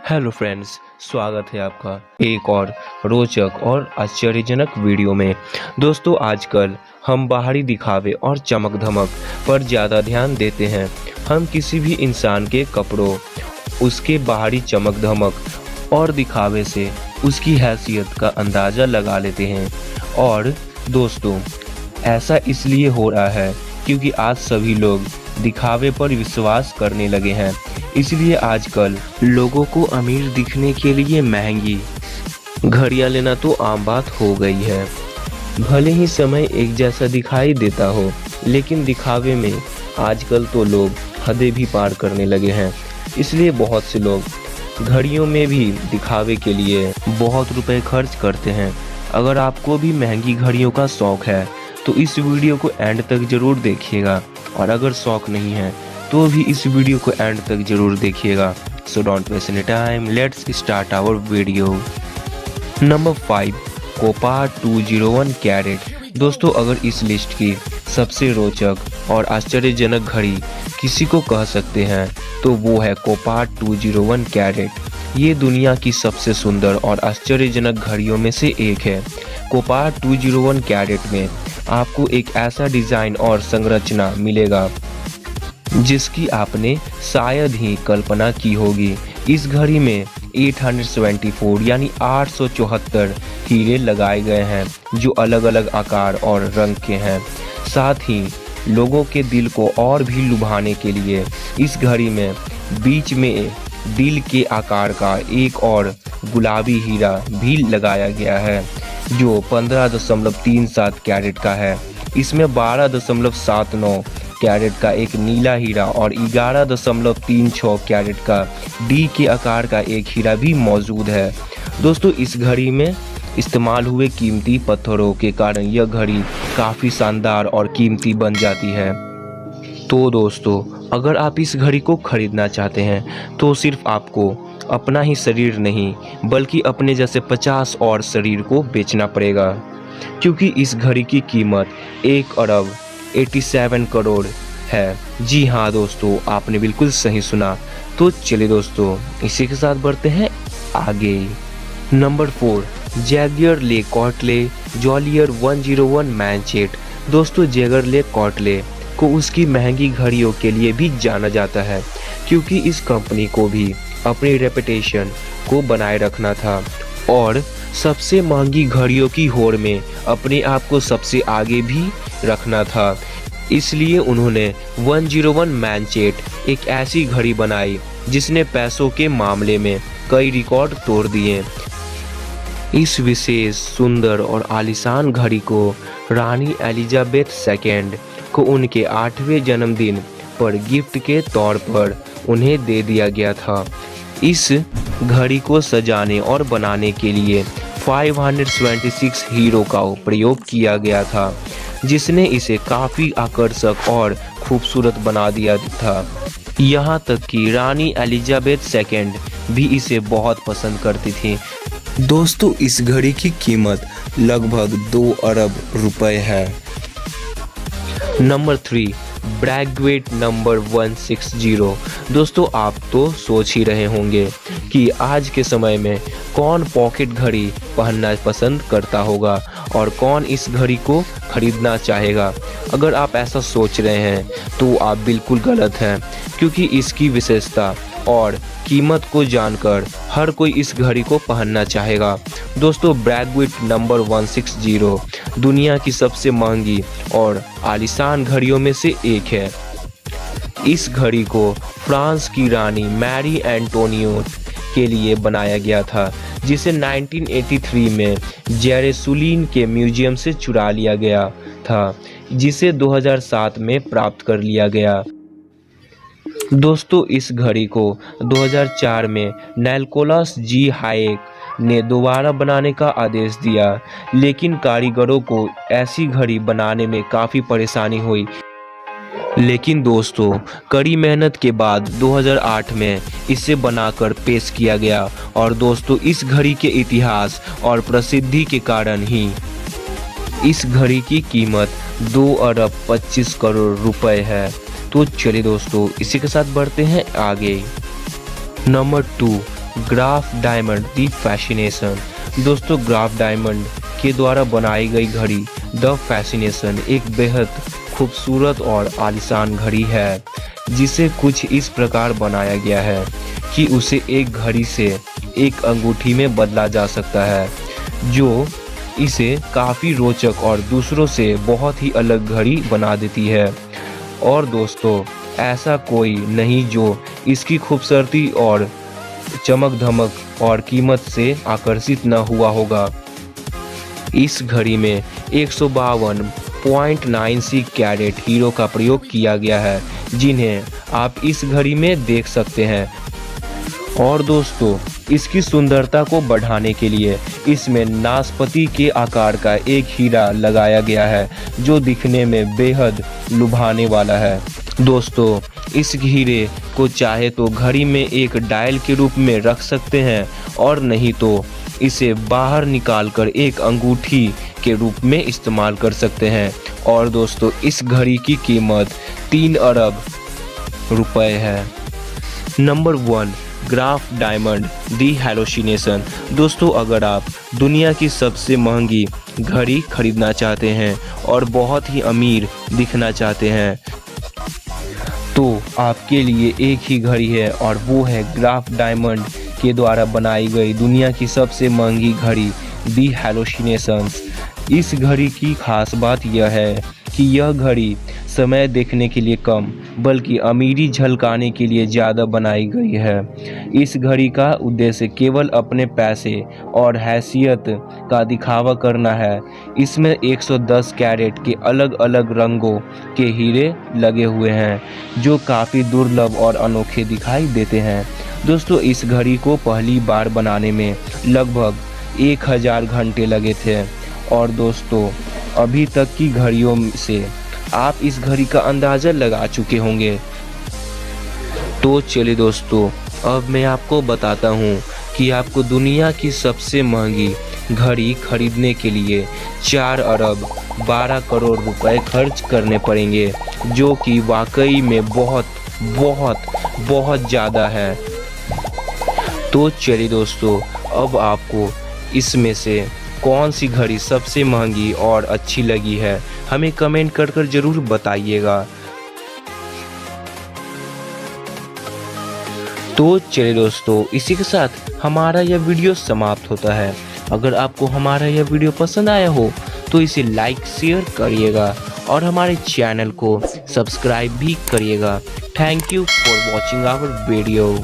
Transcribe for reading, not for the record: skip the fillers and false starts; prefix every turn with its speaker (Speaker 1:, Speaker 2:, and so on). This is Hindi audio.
Speaker 1: हेलो फ्रेंड्स, स्वागत है आपका एक और रोचक और आश्चर्यजनक वीडियो में। दोस्तों, आजकल हम बाहरी दिखावे और चमक धमक पर ज़्यादा ध्यान देते हैं। हम किसी भी इंसान के कपड़ों, उसके बाहरी चमक धमक और दिखावे से उसकी हैसियत का अंदाज़ा लगा लेते हैं। और दोस्तों, ऐसा इसलिए हो रहा है क्योंकि आज सभी लोग दिखावे पर विश्वास करने लगे हैं। इसलिए आजकल लोगों को अमीर दिखने के लिए महंगी घड़ियां लेना तो आम बात हो गई है। भले ही समय एक जैसा दिखाई देता हो, लेकिन दिखावे में आजकल तो लोग हदें भी पार करने लगे हैं। इसलिए बहुत से लोग घड़ियों में भी दिखावे के लिए बहुत रुपए खर्च करते हैं। अगर आपको भी महंगी घड़ियों का शौक है तो इस वीडियो को एंड तक जरूर देखिएगा, और अगर शौक नहीं है तो भी इस वीडियो को एंड तक जरूर देखिएगा। So don't waste any time, let's start our video. Number 5, कोपार 201 कैरेट। दोस्तों, अगर इस लिस्ट की सबसे रोचक और आश्चर्यजनक घड़ी किसी को कह सकते हैं तो वो है कोपार 201 कैरेट। ये दुनिया की सबसे सुंदर और आश्चर्यजनक घड़ियों में से एक है। कोपार 201 कैरेट में आपको एक ऐसा डिज़ाइन और संरचना मिलेगा जिसकी आपने शायद ही कल्पना की होगी। इस घड़ी में 874 यानी 874 हीरे लगाए गए हैं जो अलग अलग आकार और रंग के हैं। साथ ही लोगों के दिल को और भी लुभाने के लिए इस घड़ी में बीच में दिल के आकार का एक और गुलाबी हीरा भी लगाया गया है जो 15.37 कैरेट का है। इसमें 12.79 कैरेट का एक नीला हीरा और 11.36 कैरेट का डी के आकार का एक हीरा भी मौजूद है। दोस्तों, इस घड़ी में इस्तेमाल हुए कीमती पत्थरों के कारण यह घड़ी काफ़ी शानदार और कीमती बन जाती है। तो दोस्तों, अगर आप इस घड़ी को खरीदना चाहते हैं तो सिर्फ आपको अपना ही शरीर नहीं बल्कि अपने जैसे 50 और शरीर को बेचना पड़ेगा, क्योंकि इस घड़ी की कीमत 1 अरब 87 करोड़ है। जी हाँ दोस्तों, आपने बिल्कुल सही सुना। तो चलिए दोस्तों, इसी के साथ बढ़ते हैं आगे। नंबर 4, जैगियर ले कॉर्टले जॉलियर 101 मैनचेट। दोस्तों, जैगियर ले कॉर्टले को उसकी महंगी घड़ियों के लिए भी जाना जाता है, क्योंकि इस कंपनी को भी अपनी रेपुटेशन को बनाए रखना था और सबसे महंगी घड़ियों की होड़ में अपने आप को सबसे आगे भी रखना था। इसलिए उन्होंने 101 मैनचेट एक ऐसी घड़ी बनाई जिसने पैसों के मामले में कई रिकॉर्ड तोड़ दिए। इस विशेष सुंदर और आलीशान घड़ी को रानी एलिजाबेथ सेकेंड को उनके 8वें जन्मदिन पर गिफ्ट के तौर पर उन्हें दे दिया गया था। इस घड़ी को सजाने और बनाने के लिए 526 हीरो का प्रयोग किया गया था, जिसने इसे काफ़ी आकर्षक और खूबसूरत बना दिया था। यहाँ तक कि रानी एलिजाबेथ सेकेंड भी इसे बहुत पसंद करती थी। दोस्तों, इस घड़ी की कीमत लगभग 2 अरब रुपए है। नंबर 3, ब्रैगवेट नंबर 160। दोस्तों, आप तो सोच ही रहे होंगे कि आज के समय में कौन पॉकेट घड़ी पहनना पसंद करता होगा और कौन इस घड़ी को खरीदना चाहेगा। अगर आप ऐसा सोच रहे हैं तो आप बिल्कुल गलत हैं, क्योंकि इसकी विशेषता और कीमत को जानकर हर कोई इस घड़ी को पहनना चाहेगा। दोस्तों, ब्रैगवेट नंबर 160 दुनिया की सबसे महंगी और आलीशान घड़ियों में से एक है। इस घड़ी को फ्रांस की रानी मैरी एंटोनियोट के लिए बनाया गया था, जिसे 1983 में जेरूसलम के म्यूजियम से चुरा लिया गया था, जिसे 2007 में प्राप्त कर लिया गया। दोस्तों, इस घड़ी को 2004 में निकोलस जी हायेक ने दोबारा बनाने का आदेश दिया, लेकिन कारीगरों को ऐसी घड़ी बनाने में काफ़ी परेशानी हुई। लेकिन दोस्तों, कड़ी मेहनत के बाद 2008 में इसे बनाकर पेश किया गया। और दोस्तों, इस घड़ी के इतिहास और प्रसिद्धि के कारण ही इस घड़ी की कीमत 2 अरब 25 करोड़ रुपए है। तो चलिए दोस्तों, इसी के साथ बढ़ते हैं आगे। नंबर 2, ग्राफ डायमंड दी फैसिनेशन। दोस्तों ग्राफ डायमंड के द्वारा बनाई गई घड़ी द फैसिनेशन एक बेहद खूबसूरत और आलीशान घड़ी है, जिसे कुछ इस प्रकार बनाया गया है कि उसे एक घड़ी से एक अंगूठी में बदला जा सकता है, जो इसे काफ़ी रोचक और दूसरों से बहुत ही अलग घड़ी बना देती है। और दोस्तों ऐसा कोई नहीं जो इसकी खूबसूरती और चमक धमक और कीमत से आकर्षित न हुआ होगा। इस घड़ी में 152.96 कैरेट हीरो का प्रयोग किया गया है, जिन्हें आप इस घड़ी में देख सकते हैं। और दोस्तों इसकी सुंदरता को बढ़ाने के लिए इसमें नाशपाती के आकार का एक हीरा लगाया गया है, जो दिखने में बेहद लुभाने वाला है। दोस्तों इस हीरे को चाहे तो घड़ी में एक डायल के रूप में रख सकते हैं, और नहीं तो इसे बाहर निकालकर एक अंगूठी के रूप में इस्तेमाल कर सकते हैं। और दोस्तों इस घड़ी की कीमत 3 अरब रुपए है। नंबर 1 ग्राफ डायमंड दी हैलोसिनेशन। दोस्तों अगर आप दुनिया की सबसे महंगी घड़ी खरीदना चाहते हैं और बहुत ही अमीर दिखना चाहते हैं, तो आपके लिए एक ही घड़ी है, और वो है ग्राफ डायमंड के द्वारा बनाई गई दुनिया की सबसे महंगी घड़ी दी हैलोसिनेशंस। इस घड़ी की खास बात यह है कि यह घड़ी समय देखने के लिए कम बल्कि अमीरी झलकाने के लिए ज़्यादा बनाई गई है। इस घड़ी का उद्देश्य केवल अपने पैसे और हैसियत का दिखावा करना है। इसमें 110 कैरेट के अलग अलग रंगों के हीरे लगे हुए हैं, जो काफ़ी दुर्लभ और अनोखे दिखाई देते हैं। दोस्तों इस घड़ी को पहली बार बनाने में लगभग 1000 घंटे लगे थे, और दोस्तों अभी तक की घड़ियों से आप इस घड़ी का अंदाज़ा लगा चुके होंगे। तो चलिए दोस्तों अब मैं आपको बताता हूँ कि आपको दुनिया की सबसे महंगी घड़ी खरीदने के लिए 4 अरब 12 करोड़ रुपए खर्च करने पड़ेंगे, जो कि वाकई में बहुत बहुत बहुत ज़्यादा है। तो चलिए दोस्तों अब आपको इसमें से कौन सी घड़ी सबसे महंगी और अच्छी लगी है, हमें कमेंट कर ज़रूर बताइएगा। तो चलिए दोस्तों इसी के साथ हमारा यह वीडियो समाप्त होता है। अगर आपको हमारा यह वीडियो पसंद आया हो तो इसे लाइक शेयर करिएगा और हमारे चैनल को सब्सक्राइब भी करिएगा। Thank you for watching our video.